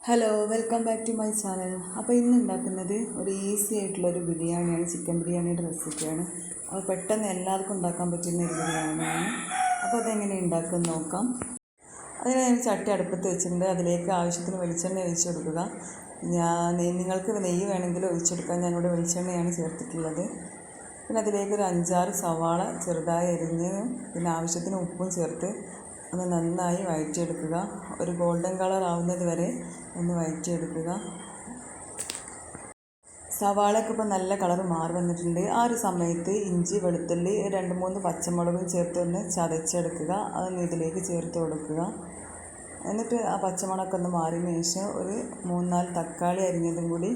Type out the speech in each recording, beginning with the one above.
Hello, welcome back to my channel. അപ്പോൾ ഇന്ന് ഉണ്ടാക്കുന്നത് ഒരു ഈസി ആയിട്ടുള്ളൊരു ബിരിയാണിയാണ്. ചിക്കൻ ബിരിയാണിയുടെ റെസിപ്പിയാണ്. അപ്പോൾ പെട്ടെന്ന് എല്ലാവർക്കും ഉണ്ടാക്കാൻ പറ്റുന്ന ഒരു ബിരിയാണിയാണ്. അപ്പോൾ അതെങ്ങനെ ഉണ്ടാക്കുമെന്ന് നോക്കാം. അതിന് ഞാൻ ചട്ടി അടുപ്പത്ത് വെച്ചിട്ടുണ്ട്. അതിലേക്ക് ആവശ്യത്തിന് വെളിച്ചെണ്ണ ഒഴിച്ച് കൊടുക്കുക. നിങ്ങൾക്ക് നെയ്യ് വേണമെങ്കിൽ ഒഴിച്ചെടുക്കാൻ. ഞാനിവിടെ വെളിച്ചെണ്ണയാണ് ചേർത്തിട്ടുള്ളത്. പിന്നെ അതിലേക്ക് ഒരു 5-6 സവാള ചെറുതായി അരിഞ്ഞ് പിന്നെ ആവശ്യത്തിന് ഉപ്പും ചേർത്ത് ഒന്ന് നന്നായി വഴറ്റിയെടുക്കുക. ഒരു ഗോൾഡൻ കളർ ആവുന്നത് വരെ ഒന്ന് വഴറ്റിയെടുക്കുക. സവാളയൊക്കെ ഇപ്പോൾ നല്ല കളർ മാറി വന്നിട്ടുണ്ട്. ആ ഒരു സമയത്ത് ഇഞ്ചി, വെളുത്തുള്ളി, 2-3 പച്ചമുളകും ചേർത്ത് ഒന്ന് ചതച്ചെടുക്കുക. അതൊന്ന് ഇതിലേക്ക് ചേർത്ത് കൊടുക്കുക. എന്നിട്ട് ആ പച്ചമുളകൊക്കെ ഒന്ന് മാറിയതിന് ശേഷം ഒരു 3-4 തക്കാളി അരിഞ്ഞതും കൂടി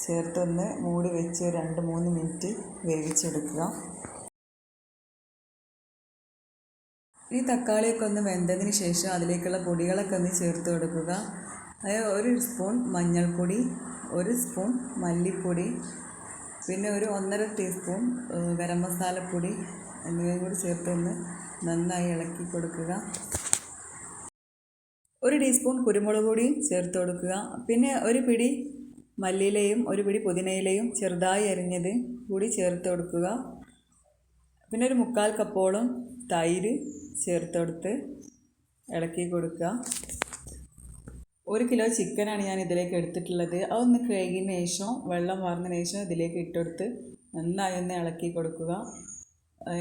ചേർത്തൊന്ന് മൂടി വെച്ച് 2-3 മിനിറ്റ് വേവിച്ചെടുക്കുക. ഈ തക്കാളിയൊക്കെ ഒന്ന് വെന്തതിന് ശേഷം അതിലേക്കുള്ള പൊടികളൊക്കെ ഒന്ന് ചേർത്ത് കൊടുക്കുക. അതായത് 1 സ്പൂൺ മഞ്ഞൾപ്പൊടി, 1 സ്പൂൺ മല്ലിപ്പൊടി, പിന്നെ ഒരു 1.5 ടീസ്പൂൺ ഗരം മസാലപ്പൊടി എന്നിവയും കൂടി ചേർത്തൊന്ന് നന്നായി ഇളക്കി കൊടുക്കുക. 1 ടീസ്പൂൺ കുരുമുളക് പൊടിയും ചേർത്ത് കൊടുക്കുക. പിന്നെ ഒരു പിടി മല്ലിയിലയും 1 പിടി പുതിനയിലയും ചെറുതായി അരിഞ്ഞത് കൂടി ചേർത്ത് കൊടുക്കുക. പിന്നെ ഒരു 3/4 കപ്പോളം തൈര് ചേർത്ത് കൊടുത്ത് ഇളക്കി കൊടുക്കുക. 1 കിലോ ചിക്കനാണ് ഞാൻ ഇതിലേക്ക് എടുത്തിട്ടുള്ളത്. അതൊന്ന് കഴുകിയതിന് ശേഷം വെള്ളം വാർന്നതിന് ശേഷം ഇതിലേക്ക് ഇട്ടെടുത്ത് നന്നായി ഒന്ന് ഇളക്കി കൊടുക്കുക.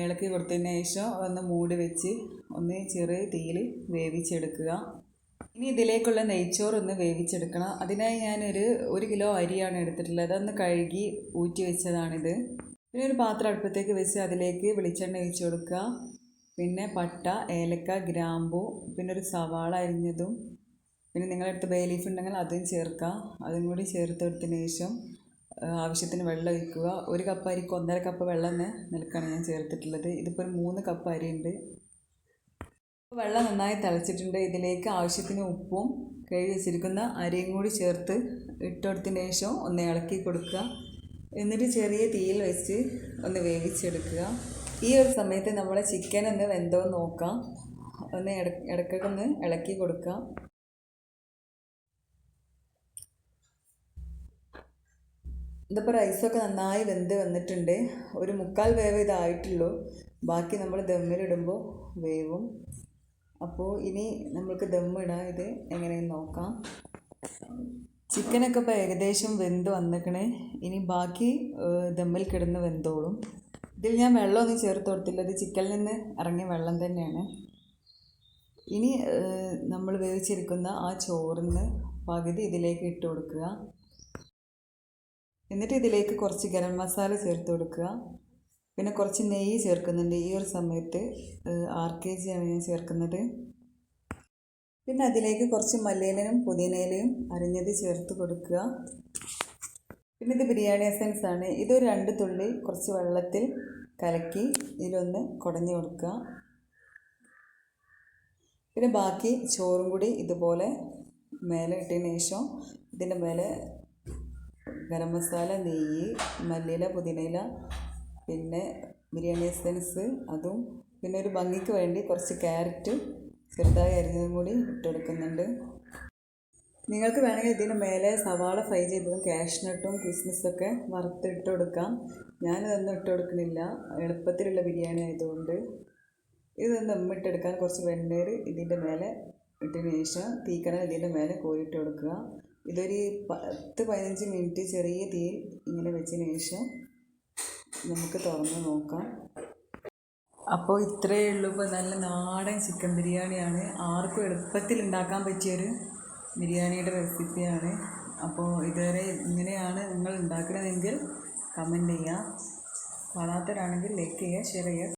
ഇളക്കി കൊടുത്തതിന് ശേഷം ഒന്ന് മൂടി വെച്ച് ഒന്ന് ചെറിയ തീയിൽ വേവിച്ചെടുക്കുക. ഇനി ഇതിലേക്കുള്ള നെയ്ച്ചോറ് ഒന്ന് വേവിച്ചെടുക്കണം. അതിനായി ഞാനൊരു 1 കിലോ അരിയാണ് എടുത്തിട്ടുള്ളത്. അതൊന്ന് കഴുകി ഊറ്റി വെച്ചതാണിത്. പിന്നെ ഒരു പാത്രം അടുപ്പത്തേക്ക് വെച്ച് അതിലേക്ക് വെളിച്ചെണ്ണ ഒഴിച്ച് കൊടുക്കുക. പിന്നെ പട്ട, ഏലക്ക, ഗ്രാമ്പൂ, പിന്നെ ഒരു സവാള അരിഞ്ഞതും, പിന്നെ നിങ്ങളുടെ അടുത്ത് ബേ ലീഫ് ഉണ്ടെങ്കിൽ അതും ചേർക്കുക. അതും കൂടി ചേർത്തെടുത്തതിന് ശേഷം ആവശ്യത്തിന് വെള്ളം ഒഴിക്കുക. 1 കപ്പ് അരിക്ക് 1.5 കപ്പ് വെള്ളം നിൽക്കാണ് ഞാൻ ചേർത്തിട്ടുള്ളത്. ഇതിപ്പോൾ 3 കപ്പ് അരിയുണ്ട്. വെള്ളം നന്നായി തിളച്ചിട്ടുണ്ട്. ഇതിലേക്ക് ആവശ്യത്തിന് ഉപ്പും കഴുകി വെച്ചിരിക്കുന്ന അരിയും കൂടി ചേർത്ത് ഇട്ടെടുത്തതിന് ശേഷം ഒന്ന് ഇളക്കി കൊടുക്കുക. എന്നിട്ട് ചെറിയ തീയിൽ വെച്ച് ഒന്ന് വേവിച്ചെടുക്കുക. ഈ ഒരു സമയത്ത് നമ്മൾ ചിക്കൻ ഒന്ന് വെന്തോ നോക്കാം. ഒന്ന് ഇടയ്ക്കൊന്ന് ഇളക്കി കൊടുക്കുക. ഇതിപ്പോൾ റൈസൊക്കെ നന്നായി വെന്ത് വന്നിട്ടുണ്ട്. ഒരു 3/4 വേവ് ഇതായിട്ടുള്ളൂ. ബാക്കി നമ്മൾ ദമ്മിലിടുമ്പോൾ വേവും. അപ്പോൾ ഇനി നമുക്ക് ദമ്മിടാം. ഇത് എങ്ങനെയെന്ന് നോക്കാം. ചിക്കനൊക്കെ ഇപ്പോൾ ഏകദേശം വെന്ത് വന്നിക്കണേ. ഇനി ബാക്കി ദമ്മിൽ കിടന്ന് വെന്തോളും. ഇതിൽ ഞാൻ വെള്ളമൊന്നും ചേർത്ത് കൊടുത്തില്ല. ഇത് ചിക്കനിൽ നിന്ന് ഇറങ്ങിയ വെള്ളം തന്നെയാണ്. ഇനി നമ്മൾ വേവിച്ചിരിക്കുന്ന ആ ചോറിന് പകുതി ഇതിലേക്ക് ഇട്ട് കൊടുക്കുക. എന്നിട്ട് ഇതിലേക്ക് കുറച്ച് ഗരം മസാല ചേർത്ത് കൊടുക്കുക. പിന്നെ കുറച്ച് നെയ്യ് ചേർക്കുന്നുണ്ട്. ഈ ഒരു സമയത്ത് 6 kg ആണ് ഞാൻ ചേർക്കുന്നത്. പിന്നെ അതിലേക്ക് കുറച്ച് മല്ലിയിലയും പുതിനയിലയും അരിഞ്ഞത് ചേർത്ത് കൊടുക്കുക. പിന്നെ ഇത് ബിരിയാണി എസൻസ് ആണ്. ഇതൊരു 2 തുള്ളി കുറച്ച് വെള്ളത്തിൽ കലക്കി ഇതിലൊന്ന് കുടഞ്ഞു കൊടുക്കുക. പിന്നെ ബാക്കി ചോറും കൂടി ഇതുപോലെ മേലെ ഇട്ടതിന് ശേഷം ഇതിൻ്റെ മേലെ ഗരം മസാല, നെയ്യ്, മല്ലിയില, പുതിനയില, പിന്നെ ബിരിയാണി എസൻസ് അതും, പിന്നെ ഒരു ഭംഗിക്ക് വേണ്ടി കുറച്ച് ക്യാരറ്റ് ചെറുതായി അരിഞ്ഞതും കൂടി ഇട്ടെടുക്കുന്നുണ്ട്. നിങ്ങൾക്ക് വേണമെങ്കിൽ ഇതിന് മേലെ സവാള ഫ്രൈ ചെയ്തതും കാഷ്നട്ടും കിസ്മിസൊക്കെ വറുത്തിട്ട് കൊടുക്കാം. ഞാനിതൊന്നും ഇട്ട് കൊടുക്കുന്നില്ല, എളുപ്പത്തിലുള്ള ബിരിയാണി ആയതുകൊണ്ട്. ഇതൊന്ന് ദമ്മിട്ടെടുക്കാൻ കുറച്ച് വെണ്ണീർ ഇതിൻ്റെ മേലെ ഇട്ടതിന് ശേഷം തീക്കണ ഇതിൻ്റെ മേലെ കോരിയിട്ട് കൊടുക്കുക. ഇതൊരു 10-15 മിനിറ്റ് ചെറിയ തീയിൽ ഇങ്ങനെ വെച്ചതിന് ശേഷം നമുക്ക് തുറന്ന് നോക്കാം. അപ്പോൾ ഇത്രയേ ഉള്ളൂ. ഇപ്പോൾ നല്ല നാടൻ ചിക്കൻ ബിരിയാണിയാണ്. ആർക്കും എളുപ്പത്തിൽ ഉണ്ടാക്കാൻ പറ്റിയൊരു ബിരിയാണിയുടെ റെസിപ്പിയാണ്. അപ്പോൾ ഇതുവരെ ഇങ്ങനെയാണ് നിങ്ങൾ ഉണ്ടാക്കണമെങ്കിൽ കമൻറ്റ് ചെയ്യുക. കാണാത്തവരാണെങ്കിൽ ലൈക്ക് ചെയ്യുക, ഷെയർ ചെയ്യുക.